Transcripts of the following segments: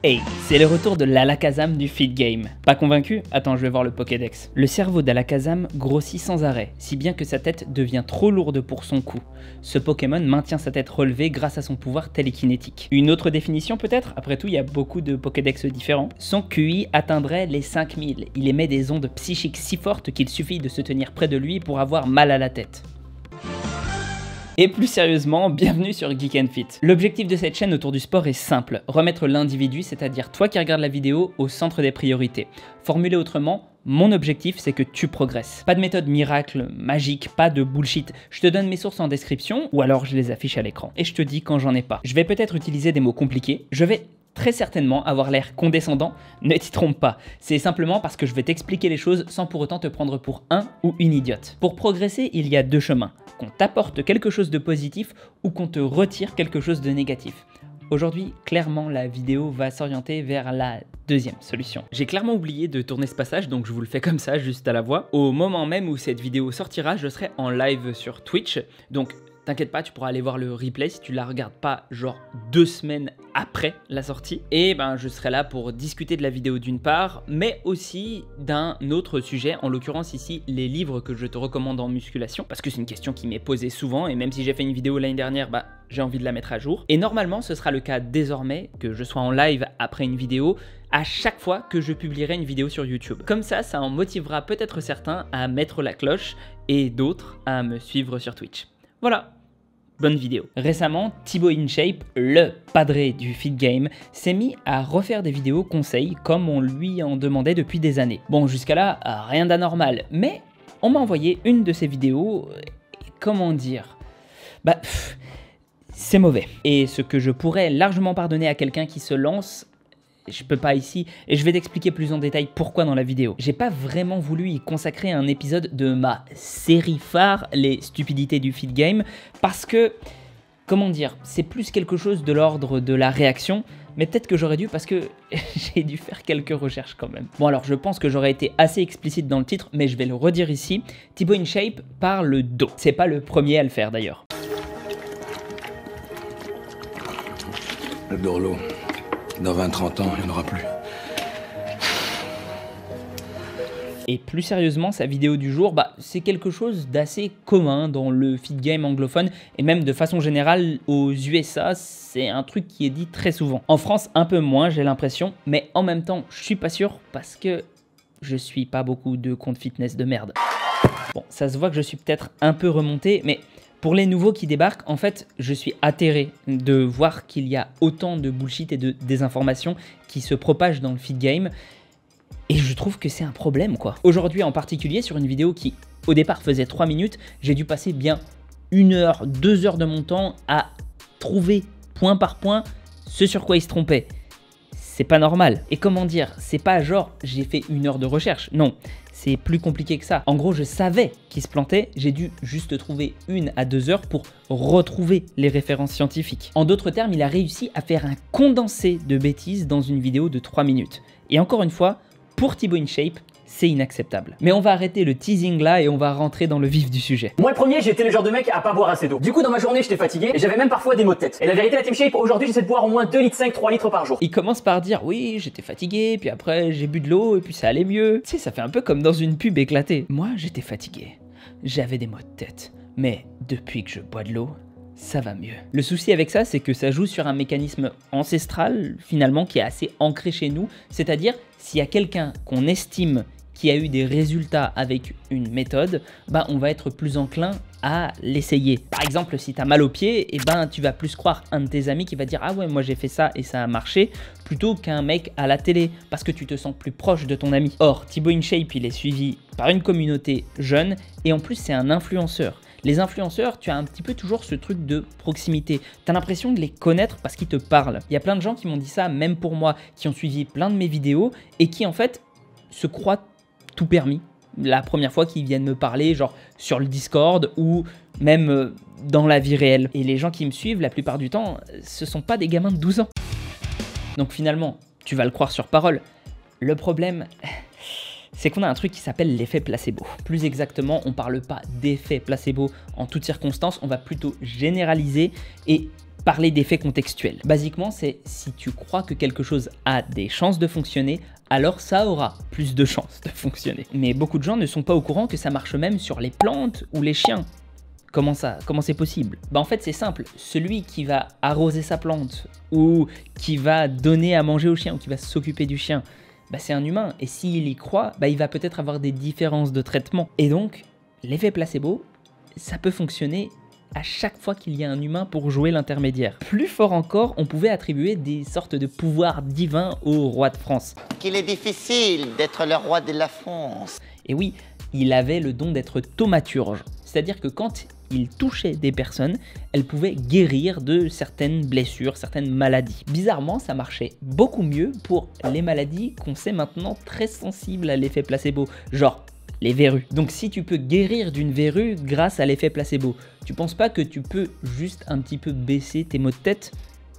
Hey, c'est le retour de l'Alakazam du feed game. Pas convaincu? Attends, je vais voir le Pokédex. Le cerveau d'Alakazam grossit sans arrêt, si bien que sa tête devient trop lourde pour son cou. Ce Pokémon maintient sa tête relevée grâce à son pouvoir télékinétique. Une autre définition peut-être? Après tout, il y a beaucoup de Pokédex différents. Son QI atteindrait les 5000. Il émet des ondes psychiques si fortes qu'il suffit de se tenir près de lui pour avoir mal à la tête. Et plus sérieusement, bienvenue sur Geek & Fit. L'objectif de cette chaîne autour du sport est simple, remettre l'individu, c'est-à-dire toi qui regardes la vidéo, au centre des priorités. Formulé autrement, mon objectif c'est que tu progresses. Pas de méthode miracle, magique, pas de bullshit. Je te donne mes sources en description, ou alors je les affiche à l'écran. Et je te dis quand j'en ai pas. Je vais peut-être utiliser des mots compliqués, je vais très certainement avoir l'air condescendant, ne t'y trompe pas. C'est simplement parce que je vais t'expliquer les choses sans pour autant te prendre pour un ou une idiote. Pour progresser, il y a deux chemins. Qu'on t'apporte quelque chose de positif ou qu'on te retire quelque chose de négatif. Aujourd'hui, clairement, la vidéo va s'orienter vers la deuxième solution. J'ai clairement oublié de tourner ce passage, donc je vous le fais comme ça, juste à la voix. Au moment même où cette vidéo sortira, je serai en live sur Twitch, donc t'inquiète pas, tu pourras aller voir le replay si tu la regardes pas genre 2 semaines après la sortie. Et ben je serai là pour discuter de la vidéo d'une part, mais aussi d'un autre sujet, en l'occurrence ici les livres que je te recommande en musculation, parce que c'est une question qui m'est posée souvent, et même si j'ai fait une vidéo l'année dernière, bah j'ai envie de la mettre à jour. Et normalement ce sera le cas désormais, que je sois en live après une vidéo, à chaque fois que je publierai une vidéo sur YouTube. Comme ça en motivera peut-être certains à mettre la cloche, et d'autres à me suivre sur Twitch. Voilà. Bonne vidéo. Récemment, Thibaut InShape, le padré du feed game, s'est mis à refaire des vidéos conseils comme on lui en demandait depuis des années. Bon, jusqu'à là, rien d'anormal, mais on m'a envoyé une de ces vidéos, comment dire, c'est mauvais. Et ce que je pourrais largement pardonner à quelqu'un qui se lance, je peux pas ici, et je vais t'expliquer plus en détail pourquoi dans la vidéo. J'ai pas vraiment voulu y consacrer un épisode de ma série phare, les stupidités du feed game, parce que, comment dire, c'est plus quelque chose de l'ordre de la réaction, mais peut-être que j'aurais dû parce que j'ai dû faire quelques recherches quand même. Bon alors je pense que j'aurais été assez explicite dans le titre, mais je vais le redire ici. Thibaut InShape parle d'eau. C'est pas le premier à le faire d'ailleurs. J'adore l'eau. Dans 20-30 ans, il n'y en aura plus. Et plus sérieusement, sa vidéo du jour, c'est quelque chose d'assez commun dans le feed game anglophone et même de façon générale aux USA, c'est un truc qui est dit très souvent. En France, un peu moins, j'ai l'impression, mais en même temps, je suis pas sûr parce que je suis pas beaucoup de comptes fitness de merde. Bon, ça se voit que je suis peut-être un peu remonté, mais pour les nouveaux qui débarquent, en fait, je suis atterré de voir qu'il y a autant de bullshit et de désinformation qui se propagent dans le feed game. Et je trouve que c'est un problème, quoi. Aujourd'hui, en particulier, sur une vidéo qui, au départ, faisait 3 minutes, j'ai dû passer bien 1 heure, 2 heures de mon temps à trouver, point par point, ce sur quoi il se trompait. C'est pas normal. Et comment dire, c'est pas genre, j'ai fait 1 heure de recherche. Non. C'est plus compliqué que ça. En gros, je savais qu'il se plantait, j'ai dû juste trouver 1 à 2 heures pour retrouver les références scientifiques. En d'autres termes, il a réussi à faire un condensé de bêtises dans une vidéo de 3 minutes. Et encore une fois, pour Thibaut InShape, c'est inacceptable. Mais on va arrêter le teasing là et on va rentrer dans le vif du sujet. Moi le premier, j'étais le genre de mec à pas boire assez d'eau. Du coup dans ma journée j'étais fatigué et j'avais même parfois des maux de tête. Et la vérité la Team Shape, aujourd'hui j'essaie de boire au moins 2,5 litres, 3 litres par jour. Il commence par dire oui j'étais fatigué, puis après j'ai bu de l'eau et puis ça allait mieux. Tu sais, ça fait un peu comme dans une pub éclatée. Moi j'étais fatigué, j'avais des maux de tête, mais depuis que je bois de l'eau, ça va mieux. Le souci avec ça, c'est que ça joue sur un mécanisme ancestral finalement qui est assez ancré chez nous, c'est-à-dire s'il y a quelqu'un qu'on estime qui a eu des résultats avec une méthode, on va être plus enclin à l'essayer. Par exemple, si tu as mal au pied, tu vas plus croire un de tes amis qui va dire « Ah ouais, moi j'ai fait ça et ça a marché », plutôt qu'un mec à la télé, parce que tu te sens plus proche de ton ami. Or, Thibaut InShape, il est suivi par une communauté jeune, et en plus c'est un influenceur. Les influenceurs, tu as un petit peu toujours ce truc de proximité. Tu as l'impression de les connaître parce qu'ils te parlent. Il y a plein de gens qui m'ont dit ça, même pour moi, qui ont suivi plein de mes vidéos, et qui en fait se croient tout permis la première fois qu'ils viennent me parler, genre sur le Discord ou même dans la vie réelle. Et les gens qui me suivent, la plupart du temps, ce sont pas des gamins de 12 ans. Donc finalement, tu vas le croire sur parole. Le problème, c'est qu'on a un truc qui s'appelle l'effet placebo. Plus exactement, on parle pas d'effet placebo en toutes circonstances, on va plutôt généraliser et parler d'effets contextuels. Basiquement, c'est si tu crois que quelque chose a des chances de fonctionner, alors ça aura plus de chances de fonctionner. Mais beaucoup de gens ne sont pas au courant que ça marche même sur les plantes ou les chiens. Comment ça? Comment c'est possible? Bah en fait c'est simple, celui qui va arroser sa plante ou qui va donner à manger au chien ou qui va s'occuper du chien, bah c'est un humain et s'il y croit, bah il va peut-être avoir des différences de traitement. Et donc l'effet placebo, ça peut fonctionner à chaque fois qu'il y a un humain pour jouer l'intermédiaire. Plus fort encore, on pouvait attribuer des sortes de pouvoirs divins au roi de France. Qu'il est difficile d'être le roi de la France. Et oui, il avait le don d'être thaumaturge, c'est-à-dire que quand il touchait des personnes, elles pouvaient guérir de certaines blessures, certaines maladies. Bizarrement, ça marchait beaucoup mieux pour les maladies qu'on sait maintenant très sensibles à l'effet placebo, genre les verrues. Donc si tu peux guérir d'une verrue grâce à l'effet placebo, tu penses pas que tu peux juste un petit peu baisser tes maux de tête?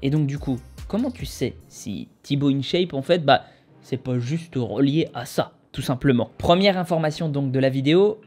Et donc du coup, comment tu sais si Thibaut InShape en fait, bah c'est pas juste relié à ça, tout simplement. Première information donc de la vidéo,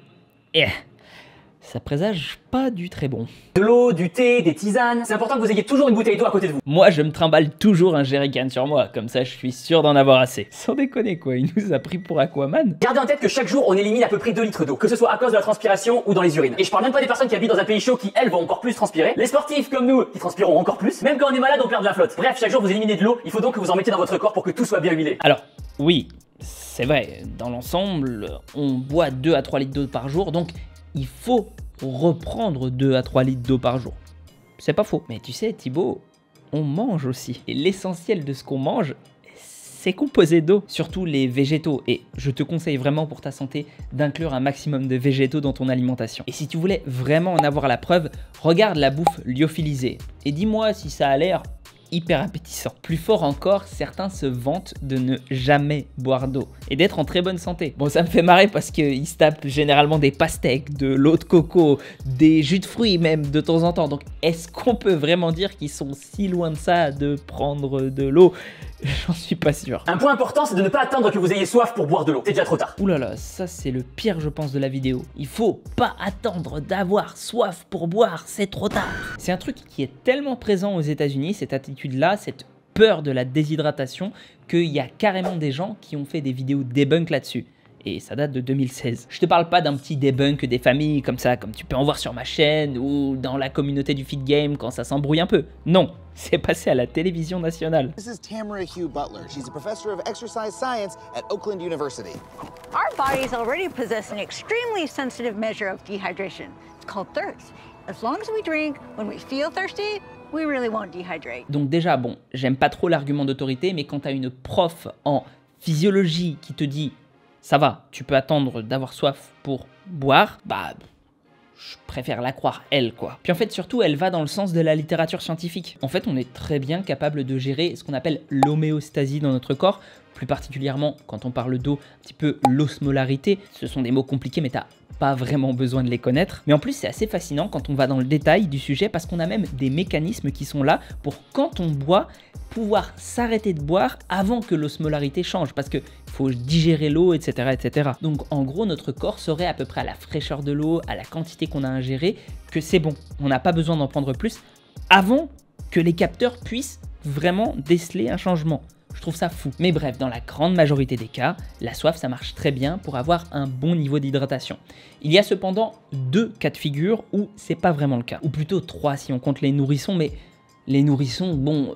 ça présage pas du très bon. De l'eau, du thé, des tisanes. C'est important que vous ayez toujours une bouteille d'eau à côté de vous. Moi, je me trimballe toujours un jerrycan sur moi, comme ça je suis sûr d'en avoir assez. Sans déconner quoi, il nous a pris pour Aquaman. Gardez en tête que chaque jour, on élimine à peu près 2 litres d'eau, que ce soit à cause de la transpiration ou dans les urines. Et je parle même pas des personnes qui habitent dans un pays chaud qui, elles, vont encore plus transpirer. Les sportifs comme nous, qui transpireront encore plus. Même quand on est malade, on perd de la flotte. Bref, chaque jour, vous éliminez de l'eau. Il faut donc que vous en mettez dans votre corps pour que tout soit bien huilé. Alors, oui, c'est vrai, dans l'ensemble, on boit 2 à 3 litres d'eau par jour, donc il faut reprendre 2 à 3 litres d'eau par jour. C'est pas faux. Mais tu sais, Thibaut, on mange aussi. Et l'essentiel de ce qu'on mange, c'est composé d'eau. Surtout les végétaux. Et je te conseille vraiment pour ta santé d'inclure un maximum de végétaux dans ton alimentation. Et si tu voulais vraiment en avoir la preuve, regarde la bouffe lyophilisée. Et dis-moi si ça a l'air hyper appétissant. Plus fort encore, certains se vantent de ne jamais boire d'eau et d'être en très bonne santé. Bon, ça me fait marrer parce qu'ils se tapent généralement des pastèques, de l'eau de coco, des jus de fruits même de temps en temps. Donc, est-ce qu'on peut vraiment dire qu'ils sont si loin de ça de prendre de l'eau? J'en suis pas sûr. Un point important, c'est de ne pas attendre que vous ayez soif pour boire de l'eau. C'est déjà trop tard. Ouh là là, ça c'est le pire je pense de la vidéo. Il faut pas attendre d'avoir soif pour boire, c'est trop tard. C'est un truc qui est tellement présent aux États-Unis, cette attitude-là, cette peur de la déshydratation, qu'il y a carrément des gens qui ont fait des vidéos debunk là-dessus. Et ça date de 2016. Je te parle pas d'un petit debunk des familles comme ça, comme tu peux en voir sur ma chaîne ou dans la communauté du Fit Game quand ça s'embrouille un peu. Non, c'est passé à la télévision nationale. This is Tamara Hugh Butler. She's a professor of exercise science at Oakland University. Our bodies already possess an extremely sensitive measure of dehydration. It's called thirst. As long as we drink when we feel thirsty, we really won't dehydrate. Donc déjà, bon, j'aime pas trop l'argument d'autorité, mais quand t'as une prof en physiologie qui te dit ça va, tu peux attendre d'avoir soif pour boire, bah je préfère la croire elle quoi. Puis en fait surtout elle va dans le sens de la littérature scientifique. En fait on est très bien capable de gérer ce qu'on appelle l'homéostasie dans notre corps, plus particulièrement quand on parle d'eau, un petit peu l'osmolarité. Ce sont des mots compliqués mais t'as pas vraiment besoin de les connaître. Mais en plus c'est assez fascinant quand on va dans le détail du sujet parce qu'on a même des mécanismes qui sont là pour quand on boit, pouvoir s'arrêter de boire avant que l'osmolarité change parce que faut digérer l'eau, etc., etc. Donc en gros notre corps saurait à peu près à la fraîcheur de l'eau, à la quantité qu'on a ingérée, que c'est bon, on n'a pas besoin d'en prendre plus avant que les capteurs puissent vraiment déceler un changement. Je trouve ça fou. Mais bref, dans la grande majorité des cas, la soif ça marche très bien pour avoir un bon niveau d'hydratation. Il y a cependant 2 cas de figure où c'est pas vraiment le cas. Ou plutôt 3 si on compte les nourrissons, mais les nourrissons, bon,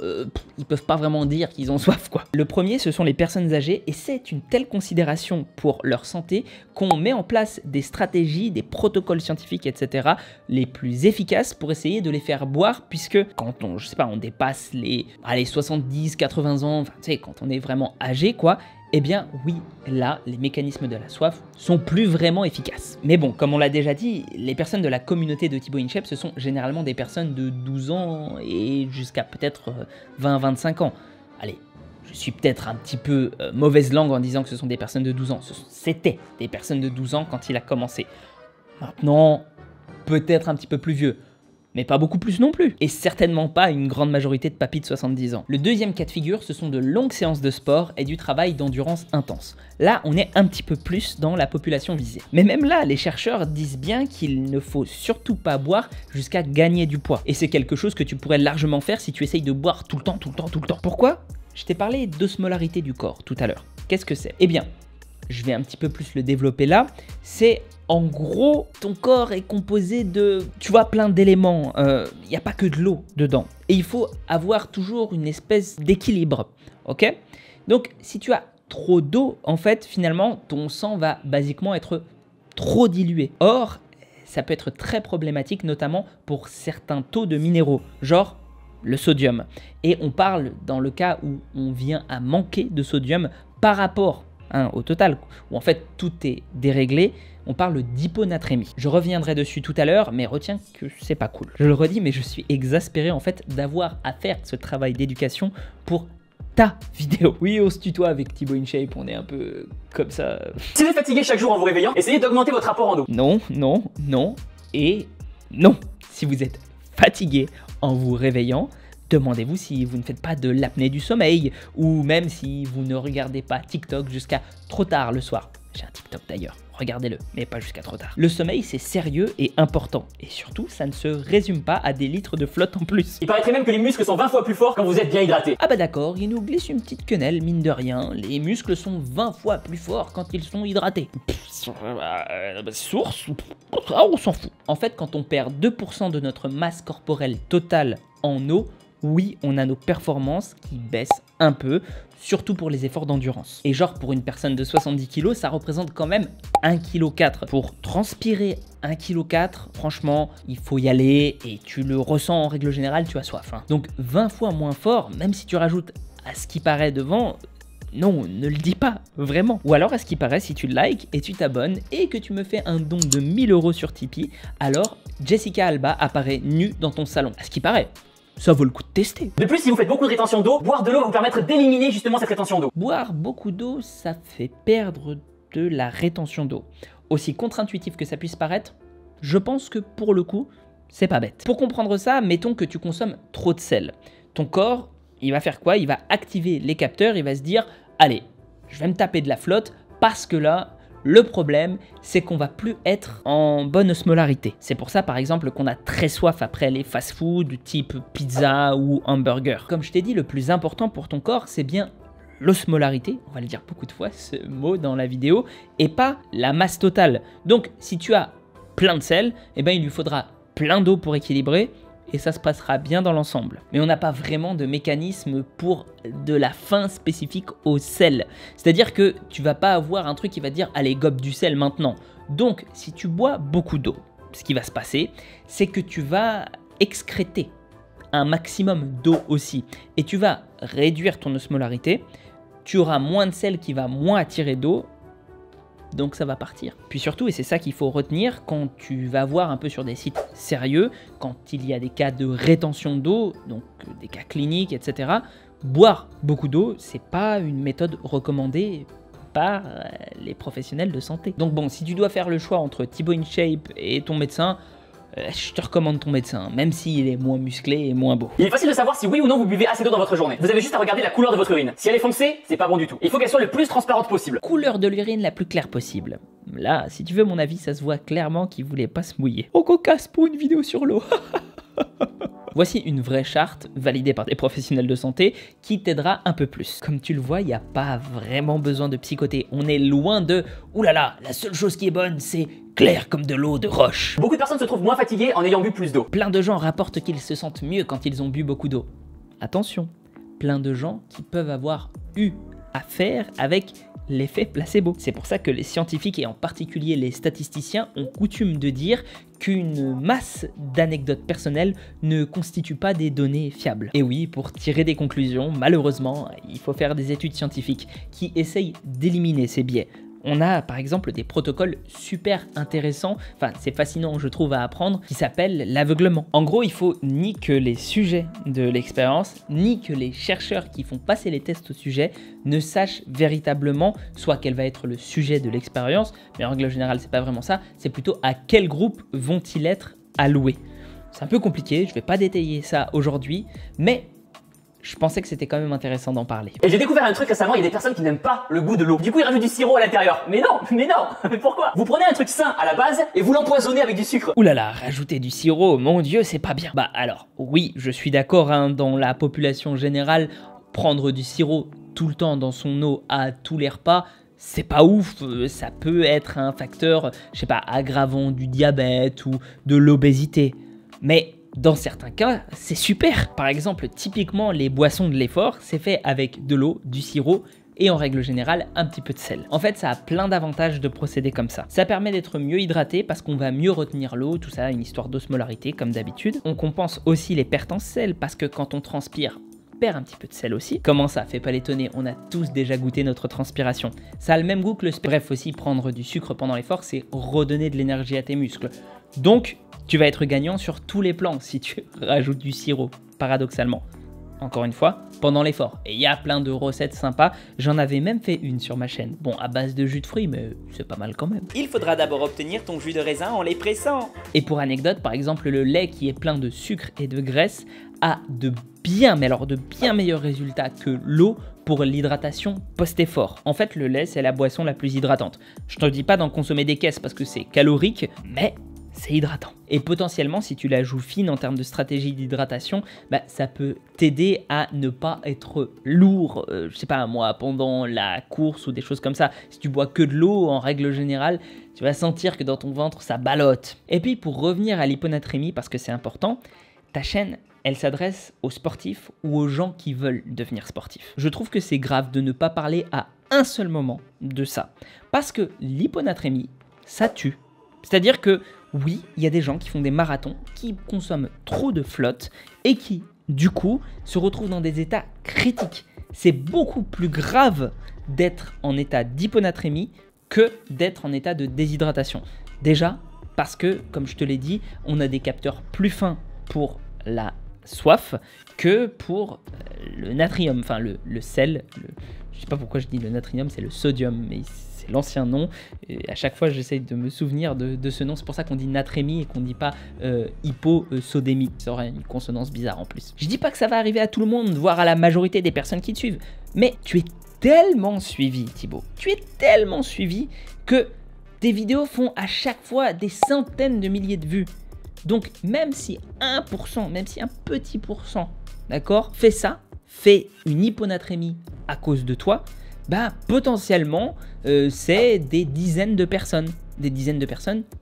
ils peuvent pas vraiment dire qu'ils ont soif quoi. Le premier, ce sont les personnes âgées et c'est une telle considération pour leur santé qu'on met en place des stratégies, des protocoles scientifiques, etc. les plus efficaces pour essayer de les faire boire puisque quand on, je sais pas, on dépasse les 70, 80 ans, enfin tu sais, quand on est vraiment âgé quoi, eh bien oui, là, les mécanismes de la soif sont plus vraiment efficaces. Mais bon, comme on l'a déjà dit, les personnes de la communauté de Thibaut InShape, ce sont généralement des personnes de 12 ans et jusqu'à peut-être 20-25 ans. Allez, je suis peut-être un petit peu mauvaise langue en disant que ce sont des personnes de 12 ans. C'était des personnes de 12 ans quand il a commencé. Maintenant, peut-être un petit peu plus vieux. mais pas beaucoup plus non plus. Et certainement pas une grande majorité de papis de 70 ans. Le deuxième cas de figure, ce sont de longues séances de sport et du travail d'endurance intense. Là, on est un petit peu plus dans la population visée. Mais même là, les chercheurs disent bien qu'il ne faut surtout pas boire jusqu'à gagner du poids. Et c'est quelque chose que tu pourrais largement faire si tu essayes de boire tout le temps. Pourquoi ? Je t'ai parlé d'osmolarité du corps tout à l'heure. Qu'est-ce que c'est ? Eh bien, je vais un petit peu plus le développer là. C'est en gros, ton corps est composé de, tu vois, plein d'éléments. Il n'y a pas que de l'eau dedans. Et il faut avoir toujours une espèce d'équilibre. Ok ? Donc, si tu as trop d'eau, en fait, finalement, ton sang va basiquement être trop dilué. Or, ça peut être très problématique, notamment pour certains taux de minéraux, genre le sodium. Et on parle dans le cas où on vient à manquer de sodium par rapport au total, où en fait tout est déréglé, on parle d'hyponatrémie. Je reviendrai dessus tout à l'heure, mais retiens que c'est pas cool. Je le redis, mais je suis exaspéré en fait d'avoir à faire ce travail d'éducation pour ta vidéo. Oui, on se tutoie avec Thibaut InShape, on est un peu comme ça. Si vous êtes fatigué chaque jour en vous réveillant, essayez d'augmenter votre apport en eau. Non, et non. Si vous êtes fatigué en vous réveillant, demandez-vous si vous ne faites pas de l'apnée du sommeil ou même si vous ne regardez pas TikTok jusqu'à trop tard le soir. J'ai un TikTok d'ailleurs, regardez-le, mais pas jusqu'à trop tard. Le sommeil, c'est sérieux et important. Et surtout, ça ne se résume pas à des litres de flotte en plus. Il paraîtrait même que les muscles sont 20 fois plus forts quand vous êtes bien hydraté. Ah bah d'accord, il nous glisse une petite quenelle, mine de rien. Les muscles sont 20 fois plus forts quand ils sont hydratés. Source, on s'en fout. En fait, quand on perd 2% de notre masse corporelle totale en eau, oui, on a nos performances qui baissent un peu, surtout pour les efforts d'endurance. Et genre, pour une personne de 70 kg, ça représente quand même 1,4 kg. Pour transpirer 1,4 kg, franchement, il faut y aller et tu le ressens en règle générale, tu as soif. Donc 20 fois moins fort, même si tu rajoutes à ce qui paraît devant, non, ne le dis pas, vraiment. Ou alors, à ce qui paraît, si tu likes et tu t'abonnes et que tu me fais un don de 1000 € sur Tipeee, alors Jessica Alba apparaît nue dans ton salon. À ce qui paraît. Ça vaut le coup de tester. De plus, si vous faites beaucoup de rétention d'eau, boire de l'eau va vous permettre d'éliminer justement cette rétention d'eau. Boire beaucoup d'eau, ça fait perdre de la rétention d'eau. Aussi contre-intuitif que ça puisse paraître, je pense que pour le coup, c'est pas bête. Pour comprendre ça, mettons que tu consommes trop de sel. Ton corps, il va faire quoi? Il va activer les capteurs, il va se dire « Allez, je vais me taper de la flotte parce que là... » Le problème, c'est qu'on va plus être en bonne osmolarité. C'est pour ça, par exemple, qu'on a très soif après les fast-food du type pizza ou hamburger. Comme je t'ai dit, le plus important pour ton corps, c'est bien l'osmolarité, on va le dire beaucoup de fois, ce mot dans la vidéo, et pas la masse totale. Donc, si tu as plein de sel, eh ben, il lui faudra plein d'eau pour équilibrer, et ça se passera bien dans l'ensemble. Mais on n'a pas vraiment de mécanisme pour de la faim spécifique au sel. C'est-à-dire que tu vas pas avoir un truc qui va dire « Allez, gobe du sel maintenant ». Donc, si tu bois beaucoup d'eau, ce qui va se passer, c'est que tu vas excréter un maximum d'eau aussi. Et tu vas réduire ton osmolarité, tu auras moins de sel qui va moins attirer d'eau, donc ça va partir. Puis surtout, et c'est ça qu'il faut retenir, quand tu vas voir un peu sur des sites sérieux, quand il y a des cas de rétention d'eau, donc des cas cliniques, etc., boire beaucoup d'eau, c'est pas une méthode recommandée par les professionnels de santé. Donc bon, si tu dois faire le choix entre Thibaut InShape et ton médecin, je te recommande ton médecin, même s'il est moins musclé et moins beau. Il est facile de savoir si oui ou non vous buvez assez d'eau dans votre journée. Vous avez juste à regarder la couleur de votre urine. Si elle est foncée, c'est pas bon du tout. Il faut qu'elle soit le plus transparente possible. Couleur de l'urine la plus claire possible. Là, si tu veux mon avis, ça se voit clairement qu'il voulait pas se mouiller. Oh cocasse pour une vidéo sur l'eau. Voici une vraie charte validée par des professionnels de santé qui t'aidera un peu plus. Comme tu le vois, il n'y a pas vraiment besoin de psychoter. On est loin de « Ouh là là, la seule chose qui est bonne, c'est clair comme de l'eau de roche ». Beaucoup de personnes se trouvent moins fatiguées en ayant bu plus d'eau. Plein de gens rapportent qu'ils se sentent mieux quand ils ont bu beaucoup d'eau. Attention, plein de gens qui peuvent avoir eu affaire avec l'effet placebo. C'est pour ça que les scientifiques et en particulier les statisticiens ont coutume de dire qu'une masse d'anecdotes personnelles ne constitue pas des données fiables. Et oui, pour tirer des conclusions, malheureusement, il faut faire des études scientifiques qui essayent d'éliminer ces biais. On a par exemple des protocoles super intéressants, enfin c'est fascinant je trouve à apprendre, qui s'appellent l'aveuglement. En gros, il faut ni que les sujets de l'expérience, ni que les chercheurs qui font passer les tests au sujet ne sachent véritablement soit quel va être le sujet de l'expérience, mais en règle générale c'est pas vraiment ça, c'est plutôt à quel groupe vont-ils être alloués. c'est un peu compliqué, je vais pas détailler ça aujourd'hui, mais je pensais que c'était quand même intéressant d'en parler. Et j'ai découvert un truc récemment, il y a des personnes qui n'aiment pas le goût de l'eau. Du coup, ils rajoutent du sirop à l'intérieur. Mais non, mais pourquoi? Vous prenez un truc sain à la base et vous l'empoisonnez avec du sucre. Ouh là là, rajouter du sirop, mon Dieu, c'est pas bien. Bah alors, oui, je suis d'accord, hein, dans la population générale, prendre du sirop tout le temps dans son eau à tous les repas, c'est pas ouf, ça peut être un facteur, je sais pas, aggravant du diabète ou de l'obésité. Mais dans certains cas, c'est super. Par exemple, typiquement, les boissons de l'effort, c'est fait avec de l'eau, du sirop et en règle générale, un petit peu de sel. En fait, ça a plein d'avantages de procéder comme ça. Ça permet d'être mieux hydraté parce qu'on va mieux retenir l'eau, tout ça, une histoire d'osmolarité comme d'habitude. On compense aussi les pertes en sel parce que quand on transpire, on perd un petit peu de sel aussi. Comment ça? Fait pas l'étonner, on a tous déjà goûté notre transpiration. Ça a le même goût que le sport. Bref, aussi, prendre du sucre pendant l'effort, c'est redonner de l'énergie à tes muscles. Donc, tu vas être gagnant sur tous les plans si tu rajoutes du sirop, paradoxalement. Encore une fois, pendant l'effort. Et il y a plein de recettes sympas, j'en avais même fait une sur ma chaîne. Bon, à base de jus de fruits, mais c'est pas mal quand même. Il faudra d'abord obtenir ton jus de raisin en les pressant. Et pour anecdote, par exemple, le lait qui est plein de sucre et de graisse a de bien meilleurs résultats que l'eau pour l'hydratation post-effort. En fait, le lait, c'est la boisson la plus hydratante. Je te dis pas d'en consommer des caisses parce que c'est calorique, mais c'est hydratant. Et potentiellement, si tu la joues fine en termes de stratégie d'hydratation, bah, ça peut t'aider à ne pas être lourd, je sais pas moi, pendant la course ou des choses comme ça. Si tu bois que de l'eau, en règle générale, tu vas sentir que dans ton ventre, ça ballotte. Et puis, pour revenir à l'hyponatrémie, parce que c'est important, ta chaîne, elle s'adresse aux sportifs ou aux gens qui veulent devenir sportifs. Je trouve que c'est grave de ne pas parler à un seul moment de ça. Parce que l'hyponatrémie, ça tue. C'est-à-dire que oui, il y a des gens qui font des marathons, qui consomment trop de flotte et qui, du coup, se retrouvent dans des états critiques. C'est beaucoup plus grave d'être en état d'hyponatrémie que d'être en état de déshydratation. Déjà, parce que, comme je te l'ai dit, on a des capteurs plus fins pour la soif que pour le natrium, enfin le sel. Je sais pas pourquoi je dis le natrium, c'est le sodium, mais c'est l'ancien nom. Et à chaque fois, j'essaye de me souvenir de ce nom. C'est pour ça qu'on dit natrémie et qu'on ne dit pas hyposodémie. Ça aurait une consonance bizarre en plus. Je dis pas que ça va arriver à tout le monde, voire à la majorité des personnes qui te suivent. Mais tu es tellement suivi, Thibaut. Tu es tellement suivi que tes vidéos font à chaque fois des centaines de milliers de vues. Donc, même si 1%, même si un petit pourcent, d'accord, fait ça, fait une hyponatrémie à cause de toi, bah potentiellement, c'est des dizaines de personnes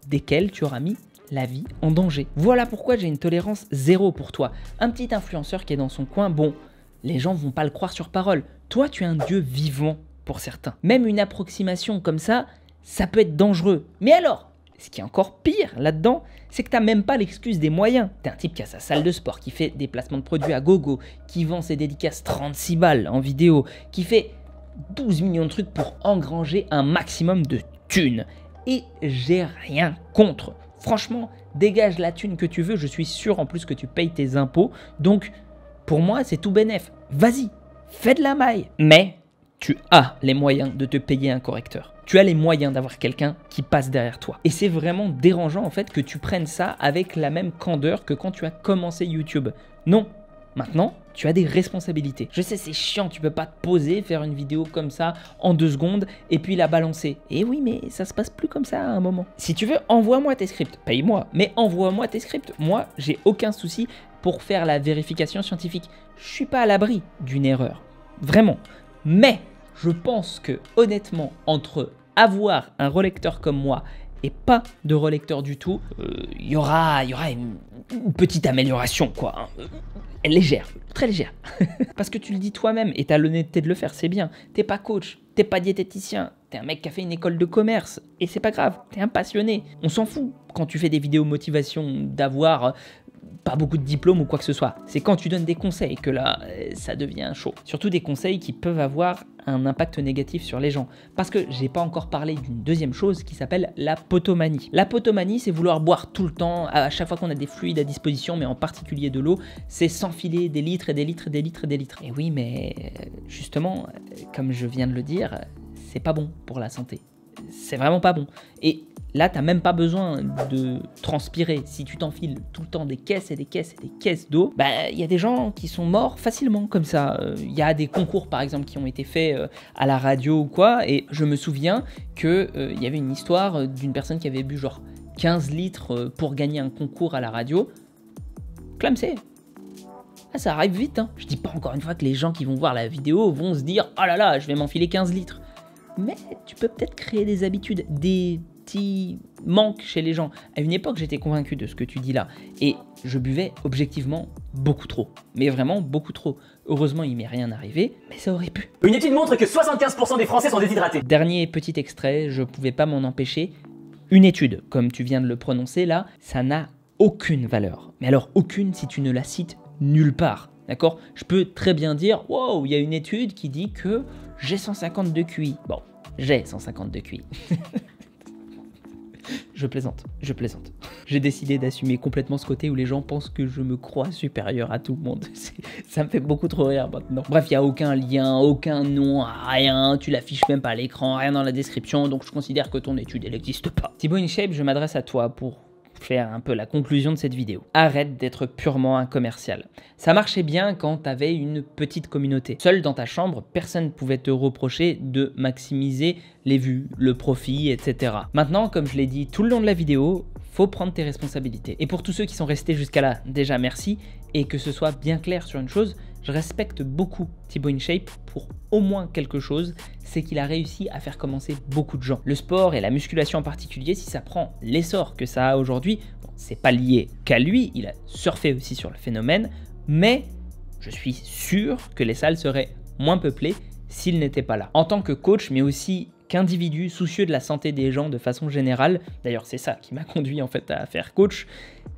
desquelles tu auras mis la vie en danger. Voilà pourquoi j'ai une tolérance zéro pour toi. Un petit influenceur qui est dans son coin, bon, les gens vont pas le croire sur parole. Toi, tu es un dieu vivant pour certains. Même une approximation comme ça, ça peut être dangereux. Mais alors, ce qui est encore pire là-dedans, c'est que tu n'as même pas l'excuse des moyens. Tu es un type qui a sa salle de sport, qui fait des placements de produits à gogo, qui vend ses dédicaces 36 balles en vidéo, qui fait 12 millions de trucs pour engranger un maximum de thunes. Et j'ai rien contre. Franchement, dégage la thune que tu veux, je suis sûr en plus que tu payes tes impôts. Donc, pour moi, c'est tout bénef. Vas-y, fais de la maille. Mais tu as les moyens de te payer un correcteur. Tu as les moyens d'avoir quelqu'un qui passe derrière toi. Et c'est vraiment dérangeant en fait que tu prennes ça avec la même candeur que quand tu as commencé YouTube. Non, maintenant, tu as des responsabilités. Je sais, c'est chiant, tu peux pas te poser, faire une vidéo comme ça en 2 secondes et puis la balancer. Et oui, mais ça se passe plus comme ça à un moment. Si tu veux, envoie-moi tes scripts. Paye-moi, mais envoie-moi tes scripts. Moi, j'ai aucun souci pour faire la vérification scientifique. Je suis pas à l'abri d'une erreur. Vraiment. Mais je pense que honnêtement, entre avoir un relecteur comme moi et pas de relecteur du tout, il y aura une petite amélioration, quoi. Légère, très légère. Parce que tu le dis toi-même et tu as l'honnêteté de le faire, c'est bien. T'es pas coach, t'es pas diététicien, t'es un mec qui a fait une école de commerce et c'est pas grave, t'es un passionné. On s'en fout quand tu fais des vidéos motivation d'avoir pas beaucoup de diplômes ou quoi que ce soit. C'est quand tu donnes des conseils que là, ça devient chaud. Surtout des conseils qui peuvent avoir un impact négatif sur les gens. Parce que j'ai pas encore parlé d'une deuxième chose qui s'appelle la potomanie. La potomanie, c'est vouloir boire tout le temps, à chaque fois qu'on a des fluides à disposition, mais en particulier de l'eau, c'est s'enfiler des litres et des litres et des litres et des litres. Et oui, mais justement, comme je viens de le dire, c'est pas bon pour la santé. c'est vraiment pas bon. Et là, t'as même pas besoin de transpirer. Si tu t'enfiles tout le temps des caisses et des caisses et des caisses d'eau, bah il y a des gens qui sont morts facilement comme ça. Il y a des concours par exemple qui ont été faits à la radio ou quoi, et je me souviens que il y avait une histoire d'une personne qui avait bu genre 15 litres pour gagner un concours à la radio. Clamsé. Ah, ça arrive vite, hein. Je dis pas encore une fois que les gens qui vont voir la vidéo vont se dire « Oh là là, je vais m'enfiler 15 litres ». Mais tu peux peut-être créer des habitudes, des petits manques chez les gens. À une époque, j'étais convaincu de ce que tu dis là. Et je buvais objectivement beaucoup trop. Mais vraiment beaucoup trop. Heureusement, il m'est rien arrivé, mais ça aurait pu. Une étude montre que 75% des Français sont déshydratés. Dernier petit extrait, je pouvais pas m'en empêcher. Une étude, comme tu viens de le prononcer là, ça n'a aucune valeur. Mais alors aucune si tu ne la cites nulle part. D'accord? Je peux très bien dire, wow, il y a une étude qui dit que j'ai 150 de QI. Bon, j'ai 150 de QI. Je plaisante, je plaisante. J'ai décidé d'assumer complètement ce côté où les gens pensent que je me crois supérieur à tout le monde. Ça me fait beaucoup trop rire maintenant. Bref, il n'y a aucun lien, aucun nom, rien, tu l'affiches même pas à l'écran, rien dans la description, donc je considère que ton étude, elle n'existe pas. Thibaut InShape, je m'adresse à toi pour faire un peu la conclusion de cette vidéo. Arrête d'être purement un commercial. Ça marchait bien quand t'avais une petite communauté. Seul dans ta chambre, personne ne pouvait te reprocher de maximiser les vues, le profit, etc. Maintenant, comme je l'ai dit tout le long de la vidéo, faut prendre tes responsabilités. Et pour tous ceux qui sont restés jusqu'à là, déjà merci, et que ce soit bien clair sur une chose, je respecte beaucoup Thibaut InShape pour au moins quelque chose, c'est qu'il a réussi à faire commencer beaucoup de gens. Le sport et la musculation en particulier, si ça prend l'essor que ça a aujourd'hui, bon, c'est pas lié qu'à lui, il a surfé aussi sur le phénomène, mais je suis sûr que les salles seraient moins peuplées s'il n'était pas là. En tant que coach, mais aussi qu'individu soucieux de la santé des gens de façon générale, d'ailleurs c'est ça qui m'a conduit en fait à faire coach,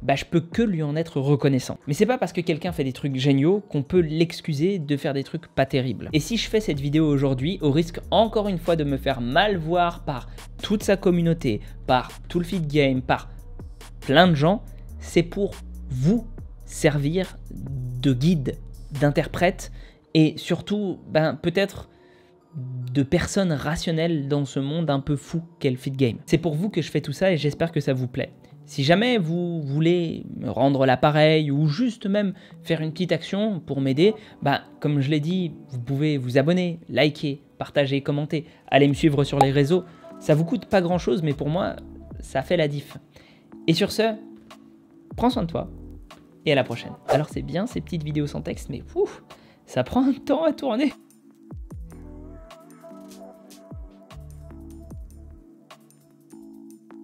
bah je peux que lui en être reconnaissant. Mais c'est pas parce que quelqu'un fait des trucs géniaux qu'on peut l'excuser de faire des trucs pas terribles. Et si je fais cette vidéo aujourd'hui, au risque encore une fois de me faire mal voir par toute sa communauté, par tout le feed game, par plein de gens, c'est pour vous servir de guide, d'interprète et surtout peut-être de personnes rationnelles dans ce monde un peu fou qu'est le feed game. C'est pour vous que je fais tout ça et j'espère que ça vous plaît. Si jamais vous voulez me rendre l'appareil ou juste même faire une petite action pour m'aider, comme je l'ai dit, vous pouvez vous abonner, liker, partager, commenter, aller me suivre sur les réseaux. Ça vous coûte pas grand chose, mais pour moi, ça fait la diff. Et sur ce, prends soin de toi et à la prochaine. Alors c'est bien ces petites vidéos sans texte, mais ça prend un temps à tourner.